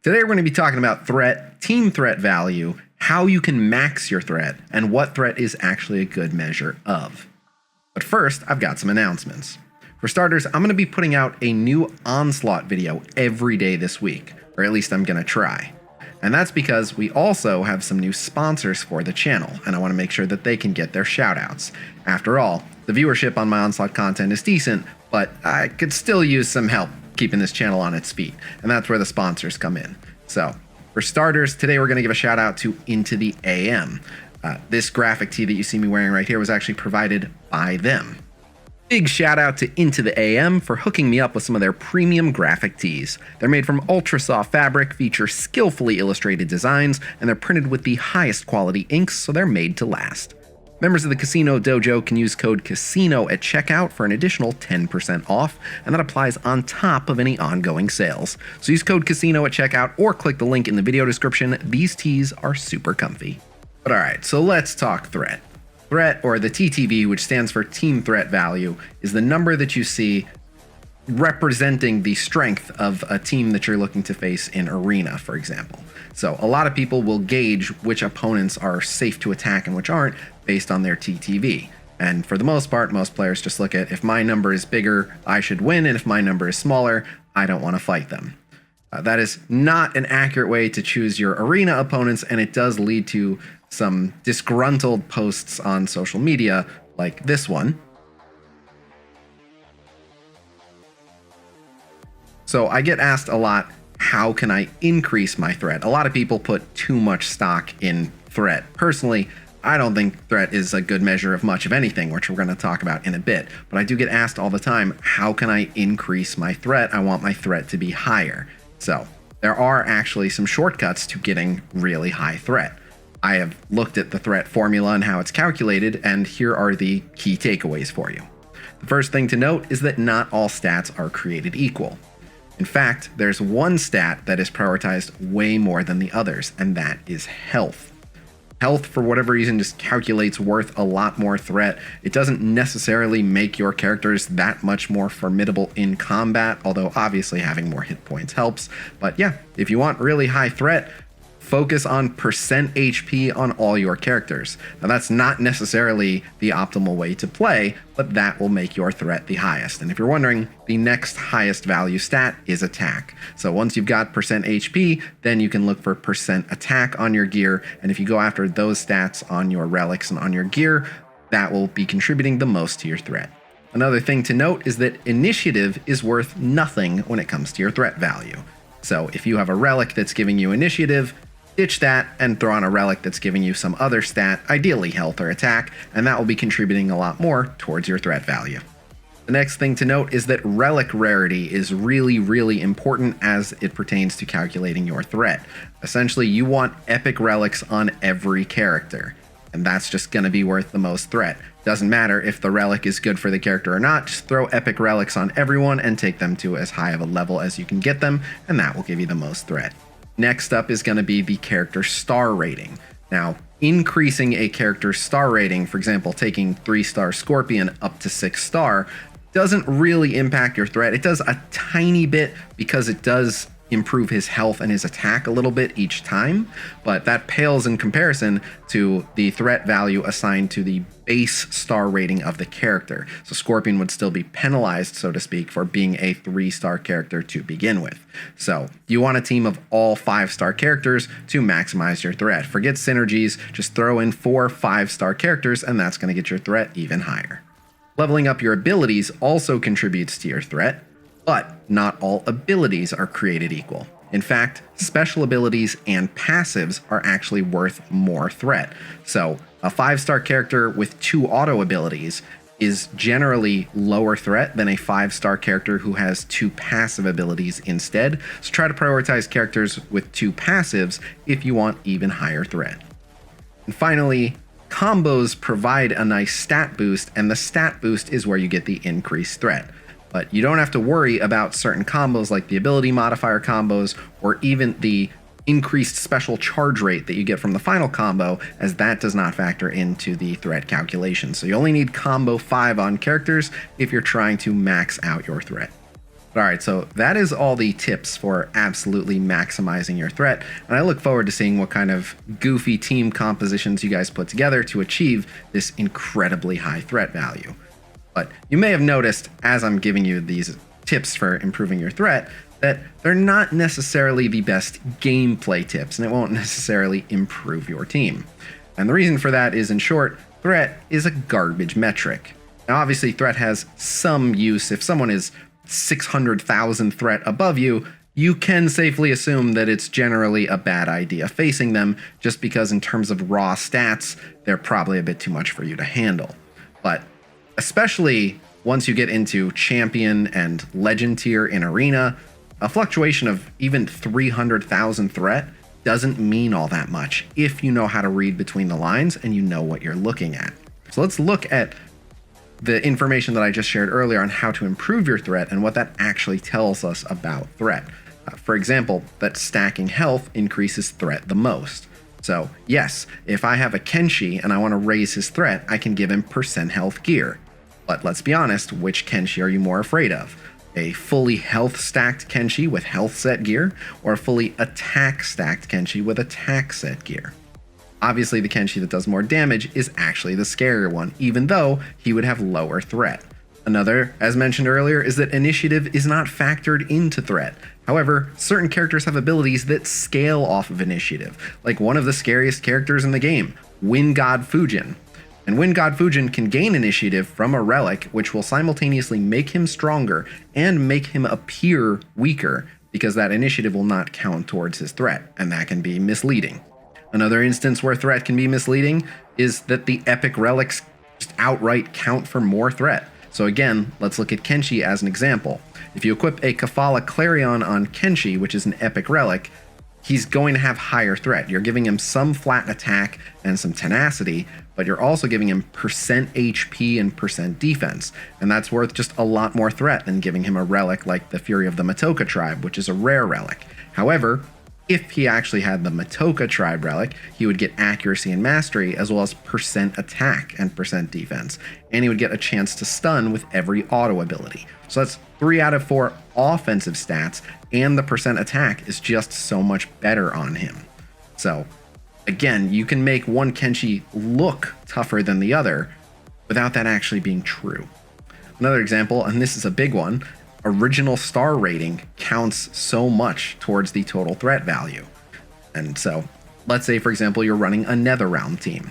Today we're going to be talking about threat, team threat value, how you can max your threat, and what threat is actually a good measure of. But first, I've got some announcements. For starters, I'm going to be putting out a new Onslaught video every day this week, or at least I'm going to try. And that's because we also have some new sponsors for the channel, and I want to make sure that they can get their shoutouts. After all, the viewership on my Onslaught content is decent, but I could still use some help keeping this channel on its feet, and that's where the sponsors come in. So, for starters, today we're going to give a shout out to Into the AM. This graphic tee that you see me wearing right here was actually provided by them. Big shout out to Into the AM for hooking me up with some of their premium graphic tees. They're made from ultra soft fabric, feature skillfully illustrated designs, and they're printed with the highest quality inks, so they're made to last. Members of the Khasino Dojo can use code Khasino at checkout for an additional 10% off, and that applies on top of any ongoing sales. So use code Khasino at checkout or click the link in the video description. These tees are super comfy. But alright, so let's talk threat. Threat, or the TTV, which stands for Team Threat Value, is the number that you see representing the strength of a team that you're looking to face in Arena, for example. So a lot of people will gauge which opponents are safe to attack and which aren't based on their TTV. And for the most part, most players just look at, if my number is bigger, I should win, and if my number is smaller, I don't want to fight them. That is not an accurate way to choose your Arena opponents, and it does lead to some disgruntled posts on social media, like this one. So I get asked a lot, how can I increase my threat? A lot of people put too much stock in threat. Personally, I don't think threat is a good measure of much of anything, which we're going to talk about in a bit. But I do get asked all the time, how can I increase my threat? I want my threat to be higher. So there are actually some shortcuts to getting really high threat. I have looked at the threat formula and how it's calculated, and here are the key takeaways for you. The first thing to note is that not all stats are created equal. In fact, there's one stat that is prioritized way more than the others, and that is health. Health, for whatever reason, just calculates worth a lot more threat. It doesn't necessarily make your characters that much more formidable in combat, although obviously having more hit points helps. But yeah, if you want really high threat, focus on percent HP on all your characters. Now that's not necessarily the optimal way to play, but that will make your threat the highest. And if you're wondering, the next highest value stat is attack. So once you've got percent HP, then you can look for percent attack on your gear. And if you go after those stats on your relics and on your gear, that will be contributing the most to your threat. Another thing to note is that initiative is worth nothing when it comes to your threat value. So if you have a relic that's giving you initiative, ditch that and throw on a relic that's giving you some other stat, ideally health or attack, and that will be contributing a lot more towards your threat value. The next thing to note is that relic rarity is really important as it pertains to calculating your threat. Essentially, you want epic relics on every character, and that's just going to be worth the most threat. Doesn't matter if the relic is good for the character or not, just throw epic relics on everyone and take them to as high of a level as you can get them, and that will give you the most threat. Next up is going to be the character star rating. Now, increasing a character's star rating, for example, taking 3-star Scorpion up to 6-star, doesn't really impact your threat. It does a tiny bit because it does improve his health and his attack a little bit each time, but that pales in comparison to the threat value assigned to the base star rating of the character. So Scorpion would still be penalized, so to speak, for being a 3-star character to begin with. So you want a team of all 5-star characters to maximize your threat. Forget synergies, just throw in 4 5-star characters, and that's going to get your threat even higher. Leveling up your abilities also contributes to your threat, but not all abilities are created equal. In fact, special abilities and passives are actually worth more threat. So a 5-star character with 2 auto abilities is generally lower threat than a 5-star character who has 2 passive abilities instead. So try to prioritize characters with 2 passives if you want even higher threat. And finally, combos provide a nice stat boost, and the stat boost is where you get the increased threat. But you don't have to worry about certain combos like the ability modifier combos or even the increased special charge rate that you get from the final combo, as that does not factor into the threat calculation. So you only need combo 5 on characters if you're trying to max out your threat. All right, so that is all the tips for absolutely maximizing your threat, and I look forward to seeing what kind of goofy team compositions you guys put together to achieve this incredibly high threat value. But you may have noticed as I'm giving you these tips for improving your threat that they're not necessarily the best gameplay tips, and it won't necessarily improve your team. And the reason for that is, in short, threat is a garbage metric. Now, obviously, threat has some use. If someone is 600,000 threat above you, you can safely assume that it's generally a bad idea facing them, just because in terms of raw stats, they're probably a bit too much for you to handle. But especially once you get into champion and legend tier in arena, a fluctuation of even 300,000 threat doesn't mean all that much if you know how to read between the lines and you know what you're looking at. So let's look at the information that I just shared earlier on how to improve your threat and what that actually tells us about threat. For example, that stacking health increases threat the most. So yes, if I have a Kenshi and I want to raise his threat, I can give him % health gear. But let's be honest, which Kenshi are you more afraid of? A fully health stacked Kenshi with health set gear, or a fully attack stacked Kenshi with attack set gear? Obviously, the Kenshi that does more damage is actually the scarier one, even though he would have lower threat. Another, as mentioned earlier, is that initiative is not factored into threat. However, certain characters have abilities that scale off of initiative, like one of the scariest characters in the game, Wind God Fujin. And Wind God Fujin can gain initiative from a relic, which will simultaneously make him stronger and make him appear weaker, because that initiative will not count towards his threat, and that can be misleading. Another instance where threat can be misleading is that the epic relics just outright count for more threat. So again, let's look at Kenshi as an example. If you equip a Kafala Clarion on Kenshi, which is an epic relic, he's going to have higher threat. You're giving him some flat attack and some tenacity, but you're also giving him % HP and % defense, and that's worth just a lot more threat than giving him a relic like the Fury of the Matoka tribe, which is a rare relic. However, if he actually had the Matoka tribe relic, he would get accuracy and mastery, as well as % attack and % defense, and he would get a chance to stun with every auto ability. So that's 3 out of 4 offensive stats, and the % attack is just so much better on him. So again, you can make one Kenshi look tougher than the other without that actually being true. Another example, and this is a big one, original star rating counts so much towards the total threat value. And so let's say, for example, you're running a Netherrealm team.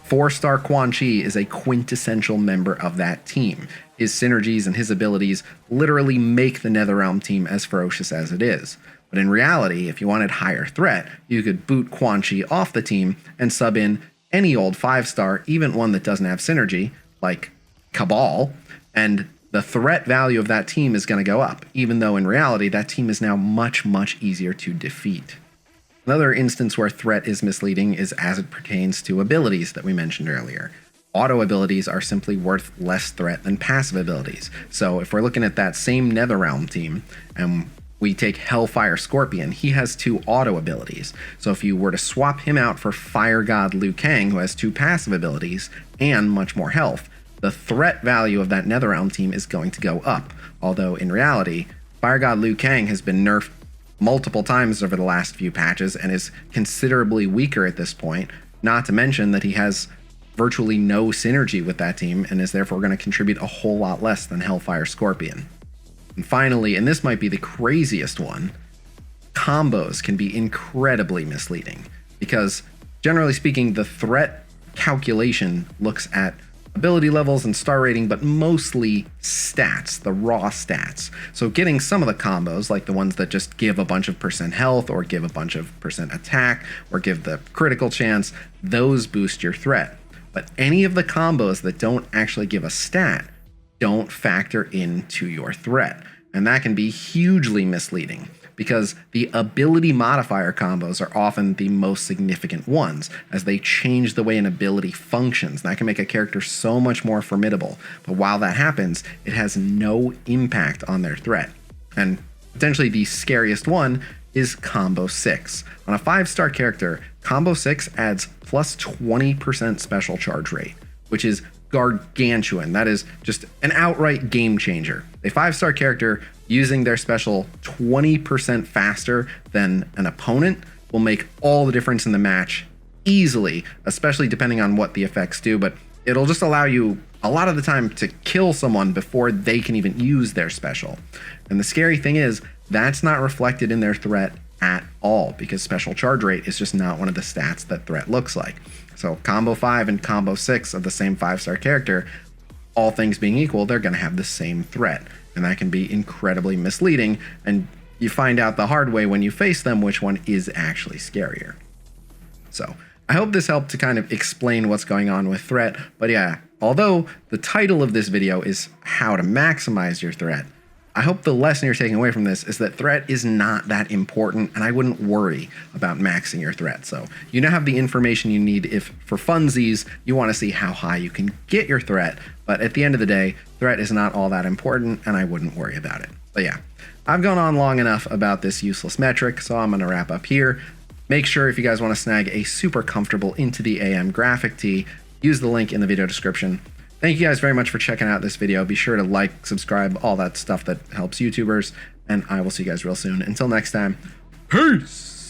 4-star Quan Chi is a quintessential member of that team. His synergies and his abilities literally make the Netherrealm team as ferocious as it is. But in reality, if you wanted higher threat, you could boot Quan Chi off the team and sub in any old 5-star, even one that doesn't have synergy, like Cabal, and the threat value of that team is going to go up, even though in reality that team is now much, much easier to defeat. Another instance where threat is misleading is as it pertains to abilities that we mentioned earlier. Auto abilities are simply worth less threat than passive abilities. So if we're looking at that same Netherrealm team, and we take Hellfire Scorpion, he has 2 auto abilities. So if you were to swap him out for Fire God Liu Kang, who has 2 passive abilities and much more health, the threat value of that Netherrealm team is going to go up. Although in reality, Fire God Liu Kang has been nerfed multiple times over the last few patches and is considerably weaker at this point, not to mention that he has virtually no synergy with that team and is therefore going to contribute a whole lot less than Hellfire Scorpion. And finally, and this might be the craziest one, combos can be incredibly misleading, because generally speaking, the threat calculation looks at ability levels and star rating, but mostly stats, the raw stats. So getting some of the combos, like the ones that just give a bunch of % health or give a bunch of % attack or give the critical chance, those boost your threat. But any of the combos that don't actually give a stat don't factor into your threat. And that can be hugely misleading, because the ability modifier combos are often the most significant ones, as they change the way an ability functions. And that can make a character so much more formidable. But while that happens, it has no impact on their threat. And potentially the scariest one is Combo 6. On a 5-star character, Combo 6 adds plus 20% special charge rate, which is gargantuan. That is just an outright game changer. A 5-star character using their special 20% faster than an opponent will make all the difference in the match easily, especially depending on what the effects do, but it'll just allow you a lot of the time to kill someone before they can even use their special. And the scary thing is that's not reflected in their threat at all, because special charge rate is just not one of the stats that threat looks like. So combo 5 and combo 6 of the same 5-star character, all things being equal, they're going to have the same threat, and that can be incredibly misleading, and you find out the hard way when you face them which one is actually scarier. So I hope this helped to kind of explain what's going on with threat, but yeah, although the title of this video is how to maximize your threat, I hope the lesson you're taking away from this is that threat is not that important, and I wouldn't worry about maxing your threat. So you now have the information you need if, for funsies, you want to see how high you can get your threat. But at the end of the day, threat is not all that important, and I wouldn't worry about it. But yeah, I've gone on long enough about this useless metric, so I'm going to wrap up here. Make sure if you guys want to snag a super comfortable Into the AM graphic tee, use the link in the video description. Thank you guys very much for checking out this video. Be sure to like, subscribe, all that stuff that helps YouTubers, and I will see you guys real soon. Until next time, peace!